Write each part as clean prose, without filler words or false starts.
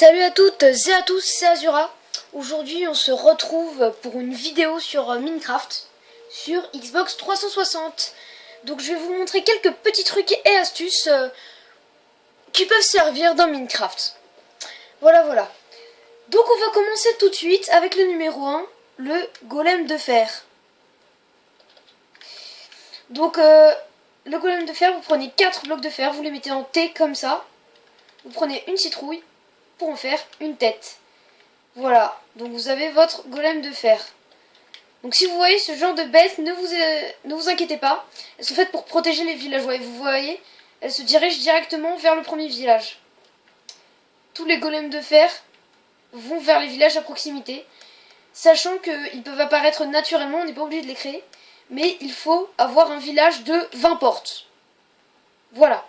Salut à toutes et à tous, c'est Azura. Aujourd'hui on se retrouve pour une vidéo sur Minecraft sur Xbox 360. Donc je vais vous montrer quelques petits trucs et astuces qui peuvent servir dans Minecraft. Voilà. Donc on va commencer tout de suite avec le numéro 1, le golem de fer. Donc le golem de fer, vous prenez 4 blocs de fer, vous les mettez en T comme ça. Vous prenez une citrouille pour en faire une tête. Voilà, donc vous avez votre golem de fer. Donc si vous voyez ce genre de bêtes, ne vous inquiétez pas. Elles sont faites pour protéger les villageois. Et vous voyez, elles se dirigent directement vers le premier village. Tous les golems de fer vont vers les villages à proximité. Sachant qu'ils peuvent apparaître naturellement, on n'est pas obligé de les créer. Mais il faut avoir un village de 20 portes. Voilà.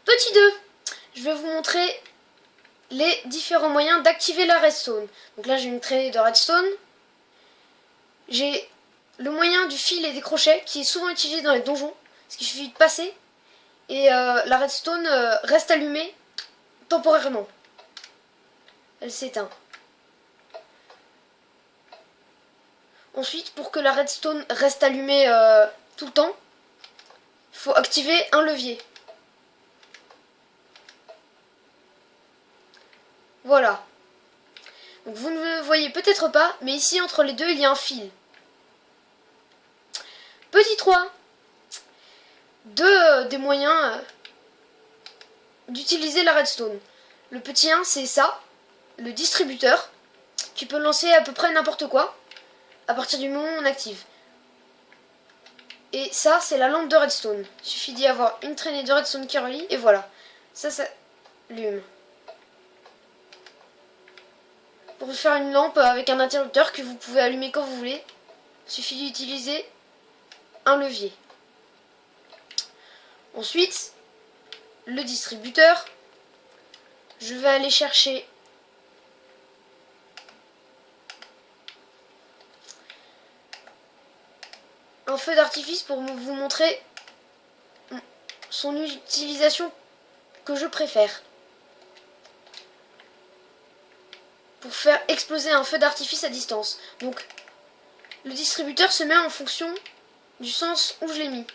Petit 2, je vais vous montrer les différents moyens d'activer la redstone. Donc là j'ai une traînée de redstone. J'ai le moyen du fil et des crochets qui est souvent utilisé dans les donjons. Parce qu'il suffit de passer et la redstone reste allumée temporairement. Elle s'éteint. Ensuite, pour que la redstone reste allumée tout le temps, il faut activer un levier. Voilà. Donc vous ne le voyez peut-être pas, mais ici entre les deux il y a un fil. Petit 3. Des moyens d'utiliser la redstone. Le petit 1 c'est ça, le distributeur, qui peut lancer à peu près n'importe quoi, à partir du moment où on active. Et ça c'est la lampe de redstone. Il suffit d'y avoir une traînée de redstone qui relie, et voilà. Ça s'allume. Pour faire une lampe avec un interrupteur que vous pouvez allumer quand vous voulez, il suffit d'utiliser un levier. Ensuite, le distributeur. Je vais aller chercher un feu d'artifice pour vous montrer son utilisation que je préfère. Pour faire exploser un feu d'artifice à distance. Donc, le distributeur se met en fonction du sens où je l'ai mis.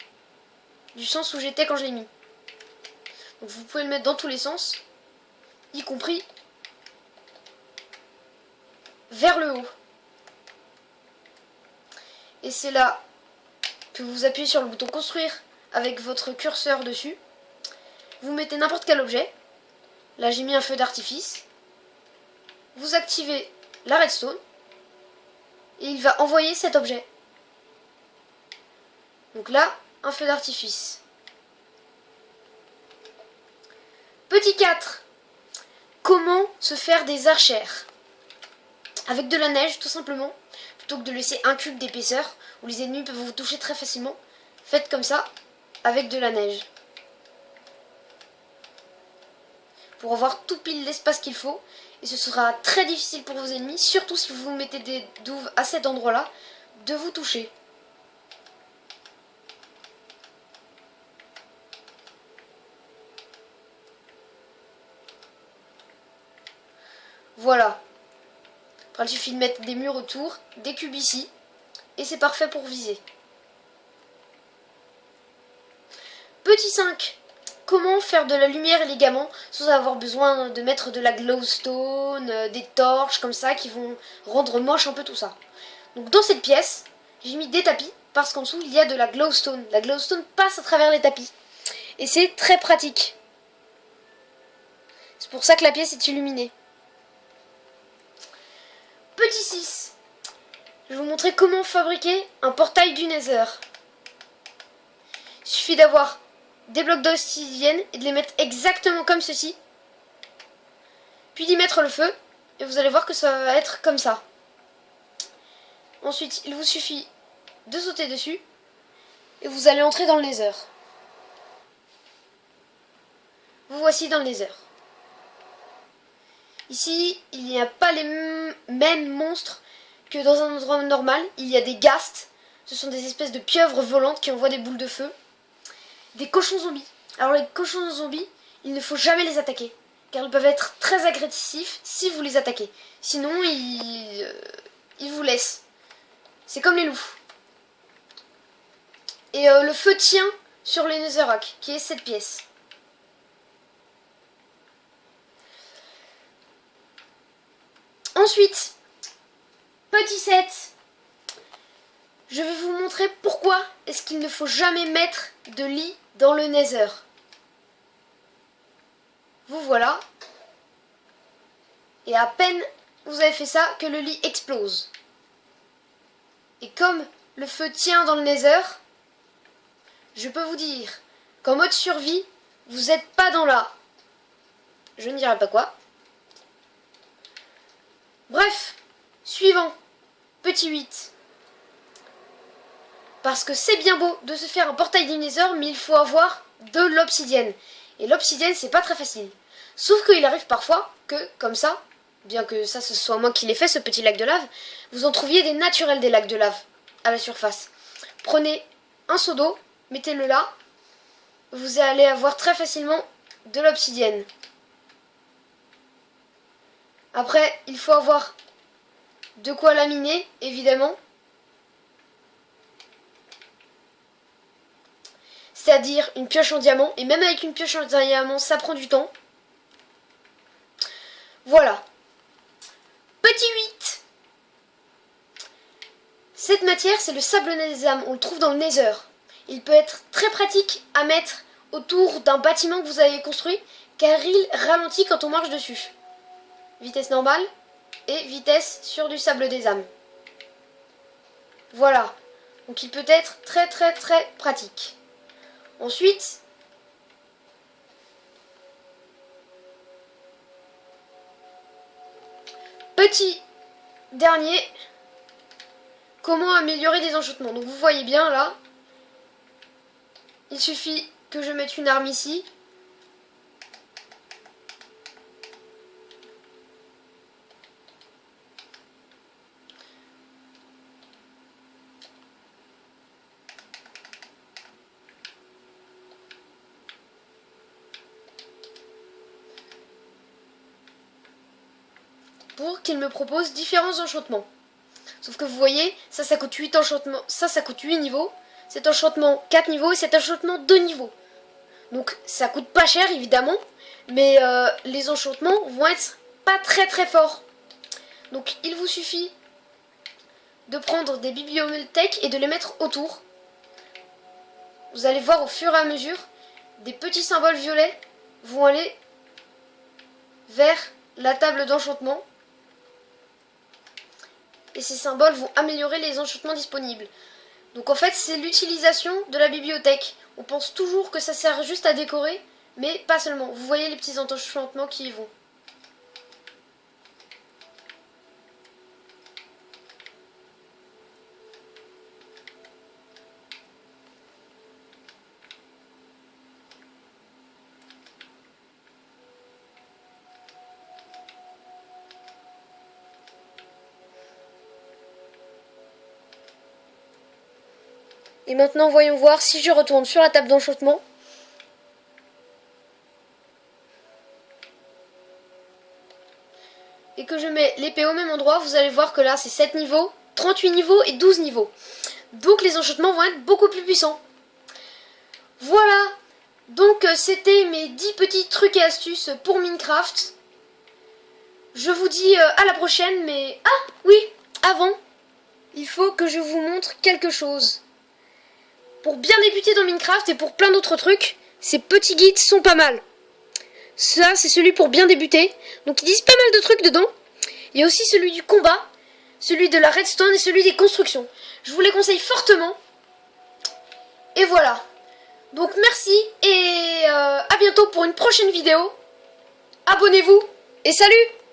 Du sens où j'étais quand je l'ai mis. Donc, vous pouvez le mettre dans tous les sens, y compris vers le haut. Et c'est là que vous appuyez sur le bouton construire avec votre curseur dessus. Vous mettez n'importe quel objet. Là, j'ai mis un feu d'artifice. Vous activez la redstone et il va envoyer cet objet. Donc là, un feu d'artifice. Petit 4. Comment se faire des archères? Avec de la neige, tout simplement. Plutôt que de laisser un cube d'épaisseur où les ennemis peuvent vous toucher très facilement, faites comme ça, avec de la neige. Pour avoir tout pile l'espace qu'il faut. Et ce sera très difficile pour vos ennemis, surtout si vous mettez des douves à cet endroit-là, de vous toucher. Voilà. Après, il suffit de mettre des murs autour, des cubes ici, et c'est parfait pour viser. Petit 5. Comment faire de la lumière élégamment sans avoir besoin de mettre de la glowstone, des torches comme ça qui vont rendre moche un peu tout ça. Donc dans cette pièce, j'ai mis des tapis parce qu'en dessous il y a de la glowstone. La glowstone passe à travers les tapis et c'est très pratique. C'est pour ça que la pièce est illuminée. Petit 6. Je vais vous montrer comment fabriquer un portail du Nether. Il suffit d'avoir des blocs d'obsidienne et de les mettre exactement comme ceci. Puis d'y mettre le feu. Et vous allez voir que ça va être comme ça. Ensuite, il vous suffit de sauter dessus. Et vous allez entrer dans le Nether. Vous voici dans le Nether. Ici, il n'y a pas les mêmes monstres que dans un endroit normal. Il y a des ghasts. Ce sont des espèces de pieuvres volantes qui envoient des boules de feu. Des cochons zombies. Alors les cochons zombies, il ne faut jamais les attaquer. car ils peuvent être très agressifs si vous les attaquez. Sinon, ils vous laissent. C'est comme les loups. Et le feu tient sur les Netherrack, qui est cette pièce. Ensuite, petit 7. Je vais vous montrer pourquoi est-ce qu'il ne faut jamais mettre de lit dans le Nether. Vous voilà. Et à peine vous avez fait ça que le lit explose. Et comme le feu tient dans le Nether, je peux vous dire qu'en mode survie, vous n'êtes pas dans la... Je ne dirai pas quoi. Bref, suivant, petit 8. Parce que c'est bien beau de se faire un portail du Nether, mais il faut avoir de l'obsidienne. Et l'obsidienne, c'est pas très facile. Sauf qu'il arrive parfois que, comme ça, bien que ça ce soit moi qui l'ai fait, ce petit lac de lave, vous en trouviez des naturels des lacs de lave à la surface. Prenez un seau d'eau, mettez-le là, vous allez avoir très facilement de l'obsidienne. Après, il faut avoir de quoi laminer, évidemment. C'est-à-dire une pioche en diamant. Et même avec une pioche en diamant, ça prend du temps. Voilà. Petit 8. Cette matière, c'est le sable des âmes. On le trouve dans le Nether. Il peut être très pratique à mettre autour d'un bâtiment que vous avez construit, car il ralentit quand on marche dessus. Vitesse normale et vitesse sur du sable des âmes. Voilà. Donc il peut être très très très pratique. Ensuite, petit dernier, comment améliorer des enchantements. Donc vous voyez bien là, il suffit que je mette une arme ici. Pour qu'il me propose différents enchantements. Sauf que vous voyez, ça coûte 8 enchantements, ça coûte 8 niveaux, cet enchantement 4 niveaux et cet enchantement 2 niveaux. Donc ça coûte pas cher évidemment, mais les enchantements vont être pas très très forts. Donc il vous suffit de prendre des bibliothèques et de les mettre autour. Vous allez voir au fur et à mesure, des petits symboles violets vont aller vers la table d'enchantement. Et ces symboles vont améliorer les enchantements disponibles. Donc en fait, c'est l'utilisation de la bibliothèque. On pense toujours que ça sert juste à décorer, mais pas seulement. Vous voyez les petits enchantements qui y vont. Et maintenant, voyons voir si je retourne sur la table d'enchantement. Et que je mets l'épée au même endroit, vous allez voir que là, c'est 7 niveaux, 38 niveaux et 12 niveaux. Donc les enchantements vont être beaucoup plus puissants. Voilà. Donc c'était mes 10 petits trucs et astuces pour Minecraft. Je vous dis à la prochaine, mais... Ah, oui, avant, il faut que je vous montre quelque chose. Pour bien débuter dans Minecraft et pour plein d'autres trucs, ces petits guides sont pas mal. Ça, c'est celui pour bien débuter. Donc ils disent pas mal de trucs dedans. Il y a aussi celui du combat, celui de la redstone et celui des constructions. Je vous les conseille fortement. Et voilà. Donc merci et à bientôt pour une prochaine vidéo. Abonnez-vous et salut!